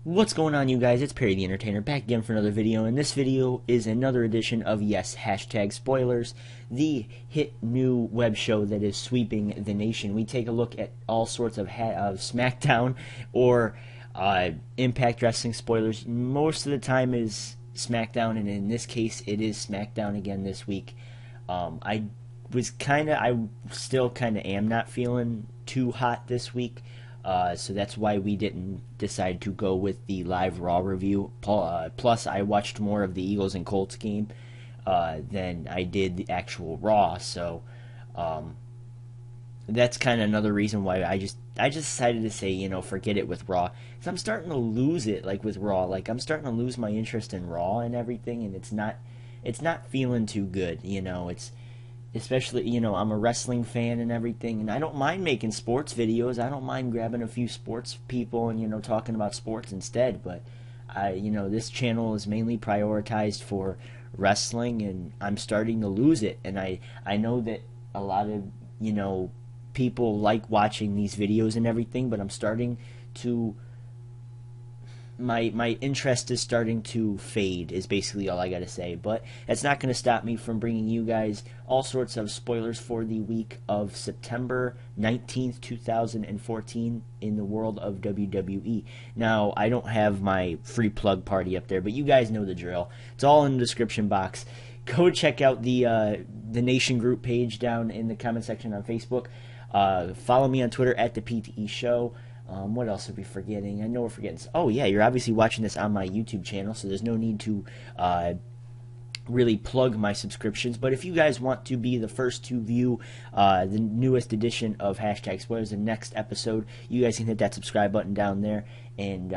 What's going on, you guys? It's Perry the Entertainer back again for another video, and this video is another edition of Yes, Hashtag Spoilers, the hit new web show that is sweeping the nation. We take a look at all sorts of Smackdown or Impact Wrestling spoilers. Most of the time is Smackdown, and in this case, it is Smackdown again this week. I still kind of am not feeling too hot this week. So that's why we didn't decide to go with the live Raw review. Plus, I watched more of the Eagles and Colts game than I did the actual Raw. So that's kind of another reason why I just decided to say, forget it with Raw. Because I'm starting to lose it, like with Raw. Like I'm starting to lose my interest in Raw and everything, and it's not feeling too good. It's especially, I'm a wrestling fan and everything, and I don't mind making sports videos. I don't mind grabbing a few sports people and, talking about sports instead, but this channel is mainly prioritized for wrestling, and I'm starting to lose it, and I know that a lot of, people like watching these videos and everything, but I'm starting to my interest is starting to fade, is basically all I gotta say. But that's not going to stop me from bringing you guys all sorts of spoilers for the week of September 19th, 2014 in the world of WWE. Now, I don't have my free plug party up there, but you guys know the drill. It's all in the description box. Go check out the Nation group page down in the comment section on Facebook. Follow me on Twitter at the PTE Show. What else are we forgetting? I know we're forgetting. Oh, yeah, you're obviously watching this on my YouTube channel, so there's no need to really plug my subscriptions. But if you guys want to be the first to view the newest edition of Hashtag Spoilers, the next episode, you guys can hit that subscribe button down there, and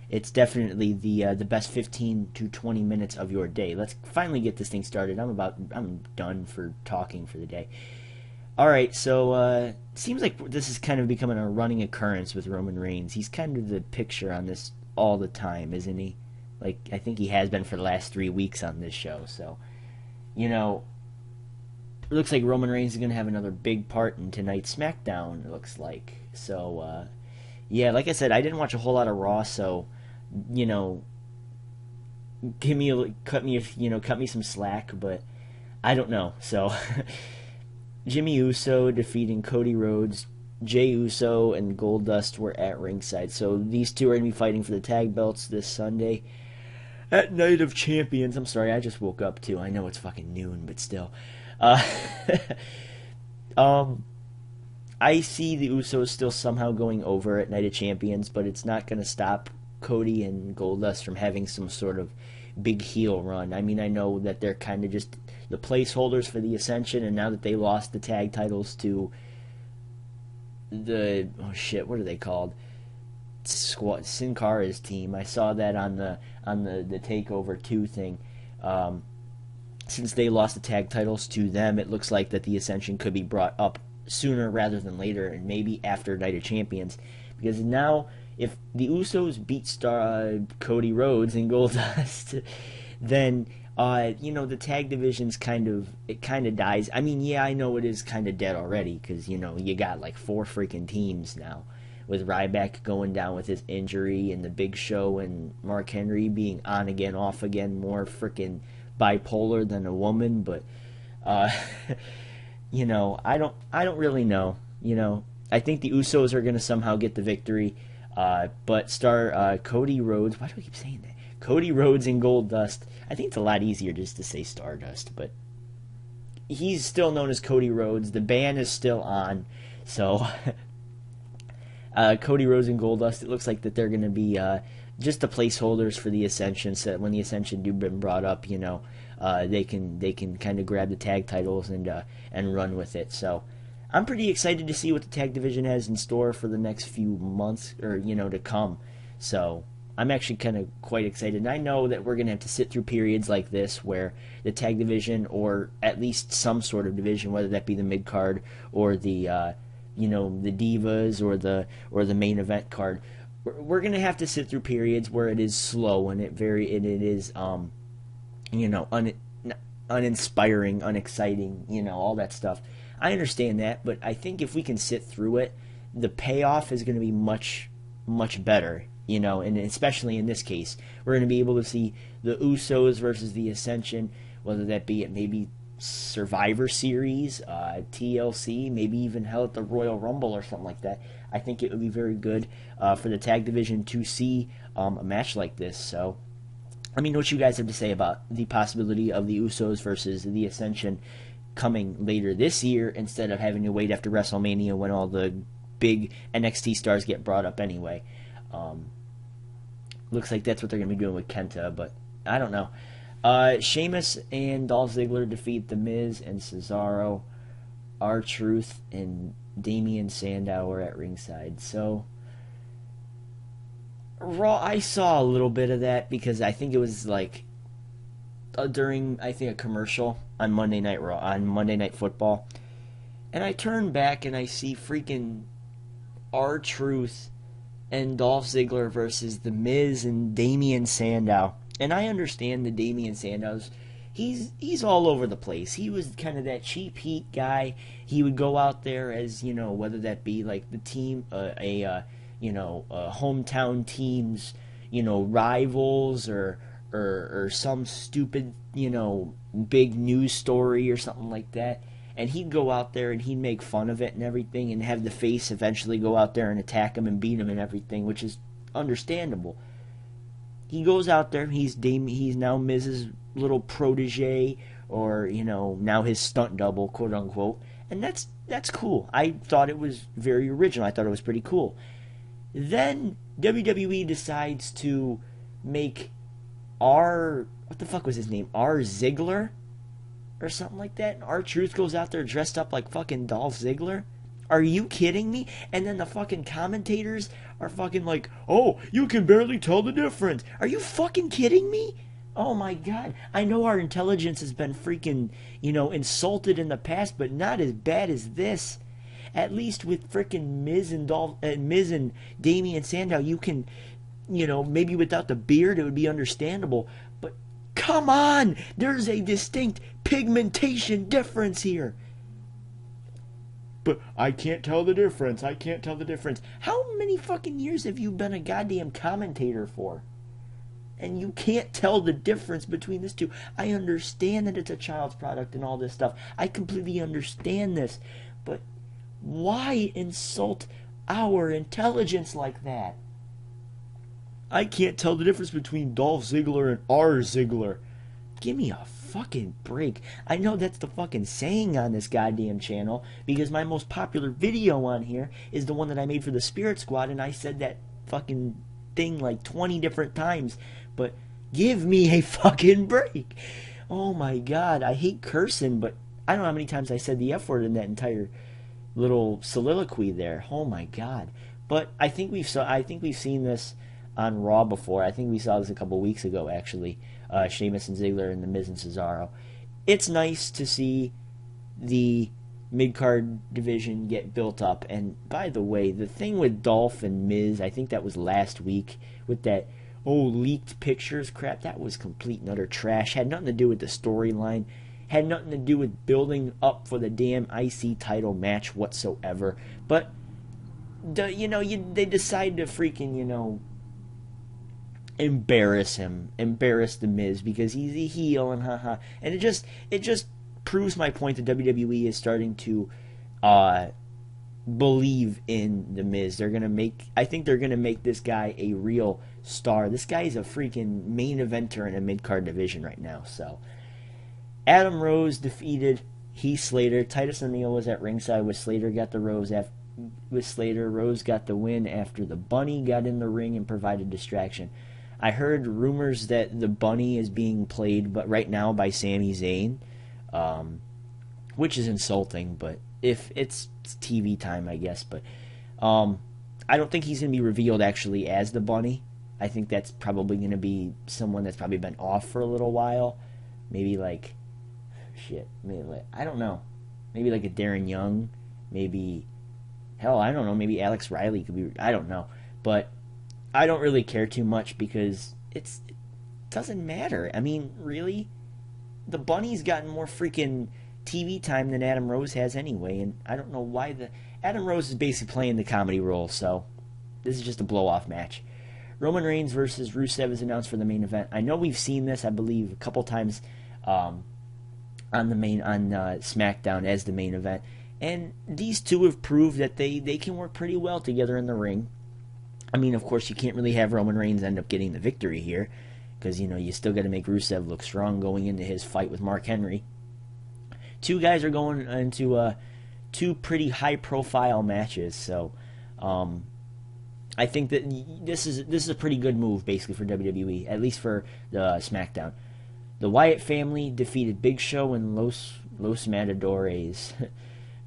it's definitely the best 15 to 20 minutes of your day. Let's finally get this thing started. I'm done for talking for the day. Alright, so seems like this is kind of becoming a running occurrence with Roman Reigns. He's kind of the picture on this all the time, isn't he? Like, I think he has been for the last 3 weeks on this show. So, it looks like Roman Reigns is going to have another big part in tonight's SmackDown, it looks like. So, yeah, like I said, I didn't watch a whole lot of Raw, so, cut me some slack, but I don't know. So... Jimmy Uso defeating Cody Rhodes, Jey Uso, and Goldust were at ringside. So these two are going to be fighting for the tag belts this Sunday at Night of Champions. I'm sorry, I just woke up too. I know it's fucking noon, but still. I see the Usos still somehow going over at Night of Champions, but it's not going to stop Cody and Goldust from having some sort of big heel run. I mean, I know that they're kind of just the placeholders for the Ascension, and now that they lost the tag titles to the what are they called? Sin Cara's team. I saw that on the Takeover 2 thing. Since they lost the tag titles to them, it looks like that the Ascension could be brought up sooner rather than later, and maybe after Night of Champions, because now if the Usos beat Cody Rhodes and Goldust, then the tag division's kind of dies. I mean, yeah, I know it is kind of dead already, because you got like 4 freaking teams now, with Ryback going down with his injury, and the Big Show and Mark Henry being on again, off again, more freaking bipolar than a woman. But I don't really know. I think the Usos are going to somehow get the victory. But Cody Rhodes, why do I keep saying that? Cody Rhodes and Goldust. I think it's a lot easier just to say Stardust, but he's still known as Cody Rhodes. The ban is still on, so Cody Rhodes and Goldust. It looks like that they're going to be just the placeholders for the Ascension. So that when the Ascension do been brought up, they can kind of grab the tag titles and run with it. So I'm pretty excited to see what the tag division has in store for the next few months, or to come. So I'm actually kind of quite excited, and I know that we're going to have to sit through periods like this where the tag division, or at least some sort of division, whether that be the mid card or the the divas or the main event card, we're going to have to sit through periods where it is slow and it is uninspiring, unexciting, all that stuff. I understand that, but I think if we can sit through it, the payoff is going to be much, much better. and especially in this case, we're going to be able to see the Usos versus the Ascension, whether that be at maybe Survivor Series, TLC, maybe even held at the Royal Rumble or something like that. I think it would be very good for the tag division to see a match like this. So let me know what you guys have to say about the possibility of the Usos versus the Ascension coming later this year instead of having to wait after WrestleMania when all the big NXT stars get brought up anyway. Looks like that's what they're going to be doing with Kenta, but I don't know. Sheamus and Dolph Ziggler defeat The Miz and Cesaro. R-Truth and Damian Sandow were at ringside. So Raw, I saw a little bit of that because I think it was like during a commercial on Monday Night Raw, on Monday Night Football, and I turn back and I see freaking R-Truth and Dolph Ziggler versus The Miz and Damian Sandow. And I understand the Damian Sandow's, he's all over the place. He was kind of that cheap heat guy. He would go out there as, whether that be like the team, hometown teams, rivals or some stupid, big news story or something like that. And he'd go out there and he'd make fun of it and everything and have the face eventually go out there and attack him and beat him and everything, which is understandable. He goes out there, he's now Miz's little protege, or, now his stunt double, quote unquote. And that's cool. I thought it was very original. I thought it was pretty cool. Then WWE decides to make what the fuck was his name? R. Ziggler? Or something like that. And R-Truth goes out there dressed up like fucking Dolph Ziggler. Are you kidding me? And then the fucking commentators are fucking like, oh, you can barely tell the difference. Are you fucking kidding me? Oh my god. I know our intelligence has been freaking, insulted in the past, but not as bad as this. At least with freaking Miz and Damian Sandow, you can, maybe without the beard it would be understandable. But come on! There's a distinct pigmentation difference here. But I can't tell the difference. I can't tell the difference. How many fucking years have you been a goddamn commentator for? And you can't tell the difference between this two. I understand that it's a child's product and all this stuff. I completely understand this. But why insult our intelligence like that? I can't tell the difference between Dolph Ziggler and R. Ziggler. Give me a fucking break. I know that's the fucking saying on this goddamn channel because my most popular video on here is the one that I made for the Spirit Squad, and I said that fucking thing like 20 different times. But give me a fucking break. Oh my god, I hate cursing, but I don't know how many times I said the F word in that entire little soliloquy there. Oh my god. But I think we've seen this on Raw before. I think we saw this a couple weeks ago actually. Sheamus and Ziggler and The Miz and Cesaro. It's nice to see the mid-card division get built up. And by the way, the thing with Dolph and Miz, I think that was last week with that leaked pictures crap. That was complete and utter trash. Had nothing to do with the storyline. Had nothing to do with building up for the damn IC title match whatsoever. But they decide to freaking embarrass The Miz because he's a heel and haha. And it just proves my point that WWE is starting to believe in The Miz. I think they're gonna make this guy a real star. This guy is a freaking main eventer in a mid-card division right now. So Adam Rose defeated Heath Slater. Titus O'Neil was at ringside with Slater. Got the Rose with Slater. Rose got the win after the Bunny got in the ring and provided distraction. I heard rumors that the Bunny is being played, but right now by Sami Zayn, which is insulting. But if it's TV time, I guess. But I don't think he's going to be revealed actually as the Bunny. I think that's probably going to be someone that's probably been off for a little while. Maybe like I don't know. Maybe like a Darren Young. Maybe I don't know. Maybe Alex Riley could be. I don't know, but I don't really care too much because it doesn't matter. I mean, really, the Bunny's gotten more freaking TV time than Adam Rose has anyway, and I don't know why Adam Rose is basically playing the comedy role, so this is just a blow-off match. Roman Reigns versus Rusev is announced for the main event. I know we've seen this, I believe, a couple times on SmackDown as the main event, and these two have proved that they can work pretty well together in the ring. I mean, of course, you can't really have Roman Reigns end up getting the victory here, because you still got to make Rusev look strong going into his fight with Mark Henry. Two guys are going into two pretty high-profile matches, so I think that this is a pretty good move, basically, for WWE, at least for the SmackDown. The Wyatt family defeated Big Show and Los Matadores.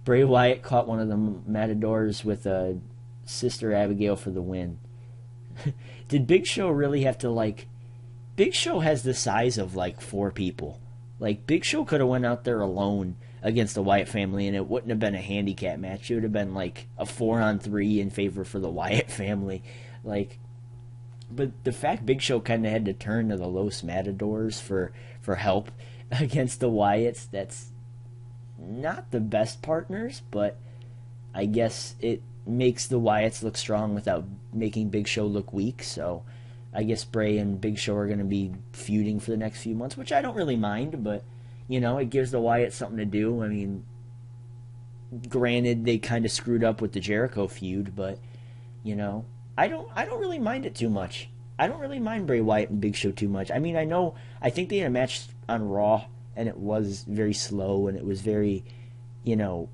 Bray Wyatt caught one of the Matadors with Sister Abigail for the win. Did Big Show really have to, Big Show has the size of, 4 people. Big Show could have went out there alone against the Wyatt family, and it wouldn't have been a handicap match. It would have been, a 4-on-3 in favor for the Wyatt family. But the fact Big Show kind of had to turn to the Los Matadors for help against the Wyatts, that's not the best partners, but I guess it makes the Wyatts look strong without making Big Show look weak, so I guess Bray and Big Show are going to be feuding for the next few months, which I don't really mind, but, it gives the Wyatts something to do. I mean, granted, they kind of screwed up with the Jericho feud, but, I don't really mind it too much. I don't really mind Bray Wyatt and Big Show too much. I mean, I think they had a match on Raw, and it was very slow, and it was very, I'm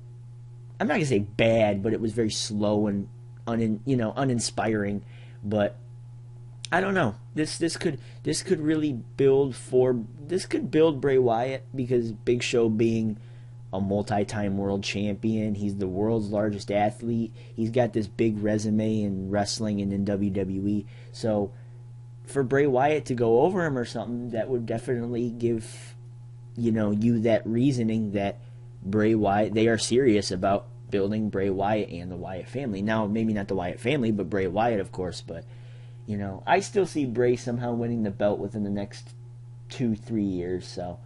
not going to say bad, but it was very slow and uninspiring. But I don't know. This could really build Bray Wyatt, because Big Show being a multi-time world champion, he's the world's largest athlete. He's got this big resume in wrestling and in WWE. So for Bray Wyatt to go over him or something, that would definitely give you that reasoning that Bray Wyatt, they are serious about building Bray Wyatt and the Wyatt family. Now, maybe not the Wyatt family, but Bray Wyatt, of course. But, I still see Bray somehow winning the belt within the next 2-3 years. So,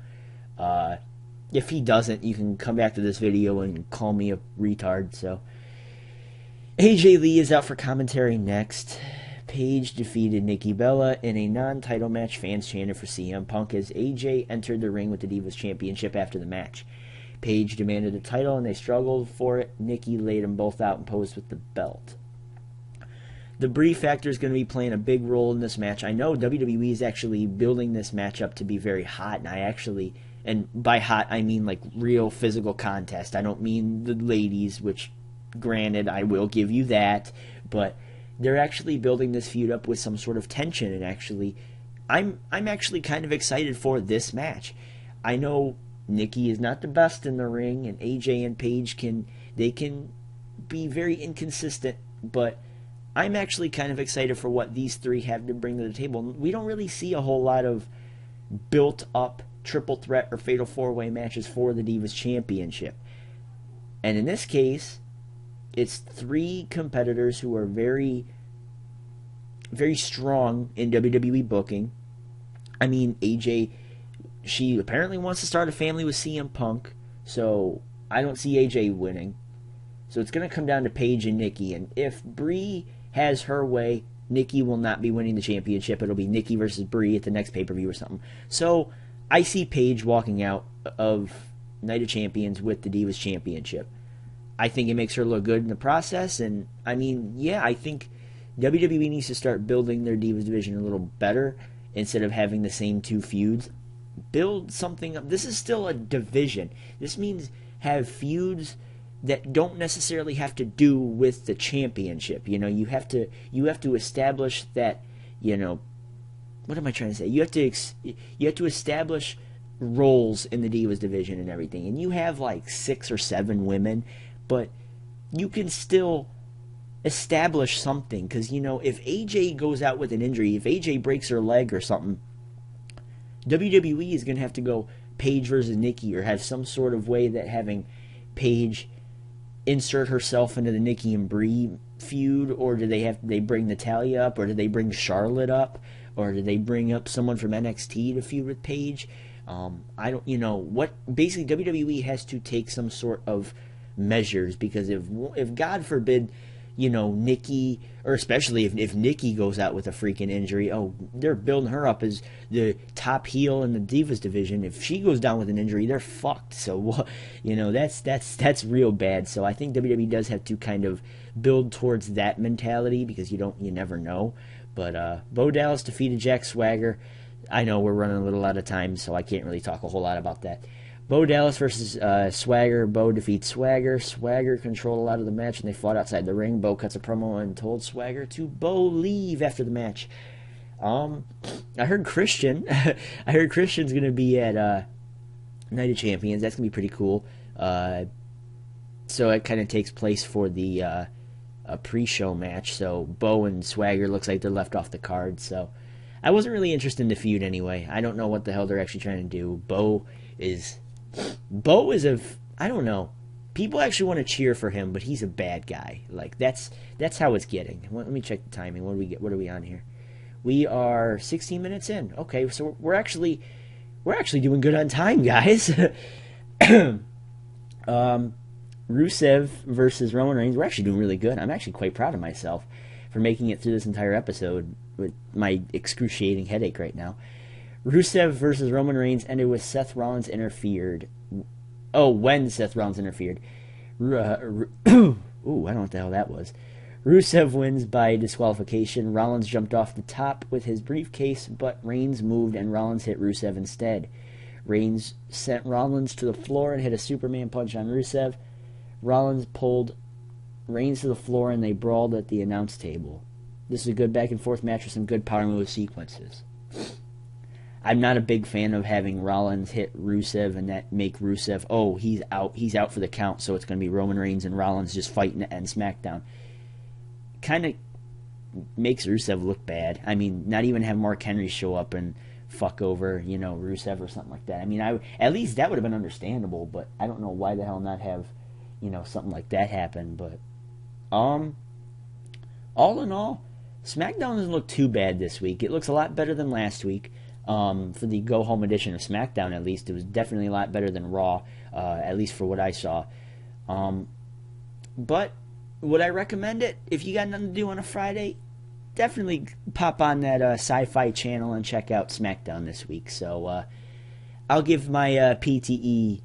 if he doesn't, you can come back to this video and call me a retard. So, AJ Lee is out for commentary next. Paige defeated Nikki Bella in a non-title match. Fans chanted for CM Punk as AJ entered the ring with the Divas Championship after the match. Paige demanded the title, and they struggled for it. Nikki laid them both out and posed with the belt. The Brie factor is going to be playing a big role in this match. I know WWE is actually building this match up to be very hot, and by hot, I mean real physical contest. I don't mean the ladies, which, granted, I will give you that, but they're actually building this feud up with some sort of tension, and actually, I'm actually kind of excited for this match. I know Nikki is not the best in the ring, and AJ and Paige can be very inconsistent, but I'm actually kind of excited for what these three have to bring to the table. We don't really see a whole lot of built-up triple threat or fatal four-way matches for the Divas Championship. And in this case, it's 3 competitors who are very, very strong in WWE booking. I mean, AJ, she apparently wants to start a family with CM Punk, so I don't see AJ winning. So it's going to come down to Paige and Nikki, and if Brie has her way, Nikki will not be winning the championship. It'll be Nikki versus Brie at the next pay-per-view or something. So I see Paige walking out of Night of Champions with the Divas Championship. I think it makes her look good in the process, and I mean, yeah, I think WWE needs to start building their Divas division a little better instead of having the same 2 feuds. Build something up. This is still a division. This means have feuds that don't necessarily have to do with the championship. You have to establish that, what am I trying to say? You have to establish roles in the Divas division and everything. And you have 6 or 7 women, but you can still establish something, because if AJ goes out with an injury, if AJ breaks her leg or something, WWE is going to have to go Paige versus Nikki, or have some sort of way that having Paige insert herself into the Nikki and Brie feud, or do they bring Natalya up, or do they bring Charlotte up, or do they bring up someone from NXT to feud with Paige? I don't, what basically WWE has to take some sort of measures, because if God forbid Nikki, or especially if Nikki goes out with a freaking injury, they're building her up as the top heel in the Divas division. If she goes down with an injury, they're fucked. So, that's real bad. So I think WWE does have to kind of build towards that mentality, because you never know. But Bo Dallas defeated Jack Swagger. I know we're running a little out of time, so I can't really talk a whole lot about that. Bo Dallas versus Swagger. Bo defeats Swagger. Swagger controlled a lot of the match, and they fought outside the ring. Bo cuts a promo and told Swagger to leave after the match. I heard Christian. I heard Christian's going to be at Night of Champions. That's going to be pretty cool. So it kind of takes place for the a pre-show match. So Bo and Swagger looks like they're left off the card. So I wasn't really interested in the feud anyway. I don't know what the hell they're actually trying to do. Bo is I don't know. People actually want to cheer for him, but he's a bad guy. Like that's how it's getting. Let me check the timing. What are we on here? We are 16 minutes in. Okay, so we're actually doing good on time, guys. Rusev versus Roman Reigns. We're actually doing really good. I'm actually quite proud of myself for making it through this entire episode with my excruciating headache right now. Rusev versus Roman Reigns ended with Seth Rollins interfered. When Seth Rollins interfered. Ooh, I don't know what the hell that was. Rusev wins by disqualification. Rollins jumped off the top with his briefcase, but Reigns moved and Rollins hit Rusev instead. Reigns sent Rollins to the floor and hit a Superman punch on Rusev. Rollins pulled Reigns to the floor and they brawled at the announce table. This is a good back and forth match with some good power move sequences. I'm not a big fan of having Rollins hit Rusev and that make Rusev, he's out for the count, so it's going to be Roman Reigns and Rollins just fighting to end SmackDown. Kind of makes Rusev look bad. I mean, not even have Mark Henry show up and fuck over, Rusev or something like that. I mean, at least that would have been understandable, but I don't know why the hell not have, something like that happen. But all in all, SmackDown doesn't look too bad this week. It looks a lot better than last week. For the go-home edition of SmackDown, at least, it was definitely a lot better than Raw, at least for what I saw. But would I recommend it? If you got nothing to do on a Friday, definitely pop on that Sci-Fi channel and check out SmackDown this week. So I'll give my PTE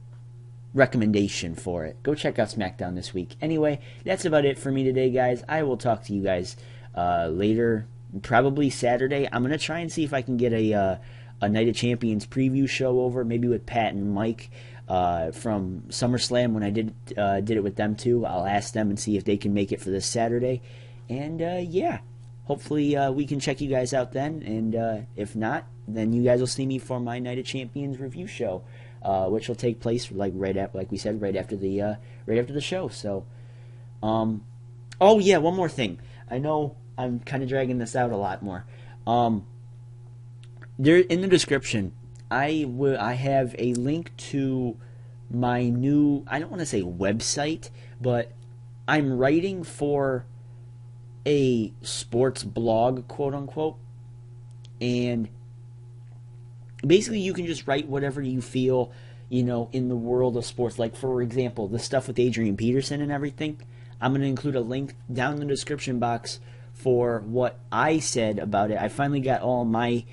recommendation for it. Go check out SmackDown this week. Anyway, that's about it for me today, guys. I will talk to you guys later. Probably Saturday. I'm going to try and see if I can get a Night of Champions preview show over, maybe with Pat and Mike from SummerSlam when I did it with them too. I'll ask them and see if they can make it for this Saturday. And hopefully we can check you guys out then. And if not, then you guys will see me for my Night of Champions review show, which will take place like we said, right after the show. So, one more thing. I know I'm kind of dragging this out a lot more. There in the description, I have a link to my new, I don't want to say website, but I'm writing for a sports blog, quote unquote, and basically you can just write whatever you feel, in the world of sports. Like, for example, the stuff with Adrian Peterson and everything. I'm going to include a link down in the description box for what I said about it. I finally got all my,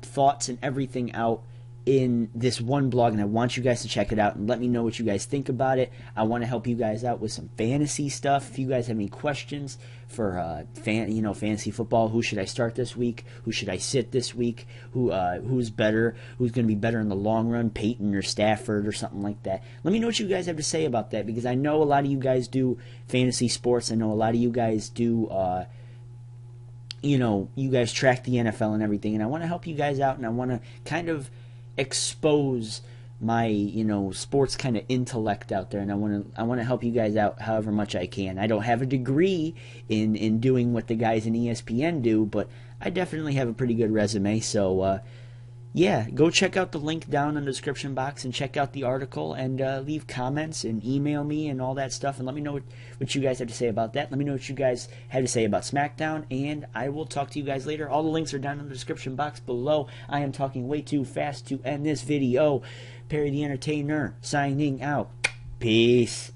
thoughts and everything out in this one blog, and I want you guys to check it out and let me know what you guys think about it. I want to help you guys out with some fantasy stuff. If you guys have any questions for fantasy football, who should I start this week? Who should I sit this week? Who's better? Who's going to be better in the long run, Peyton or Stafford or something like that? Let me know what you guys have to say about that, because I know a lot of you guys do fantasy sports. I know a lot of you guys do you guys track the NFL and everything, and I want to help you guys out, and I want to kind of expose my sports kind of intellect out there, and I want to help you guys out however much I can. I don't have a degree in doing what the guys in ESPN do, but I definitely have a pretty good resume. So go check out the link down in the description box and check out the article, and leave comments and email me and all that stuff, and let me know what you guys have to say about that. Let me know what you guys have to say about SmackDown, and I will talk to you guys later. All the links are down in the description box below. I am talking way too fast to end this video. Perry the Entertainer signing out. Peace.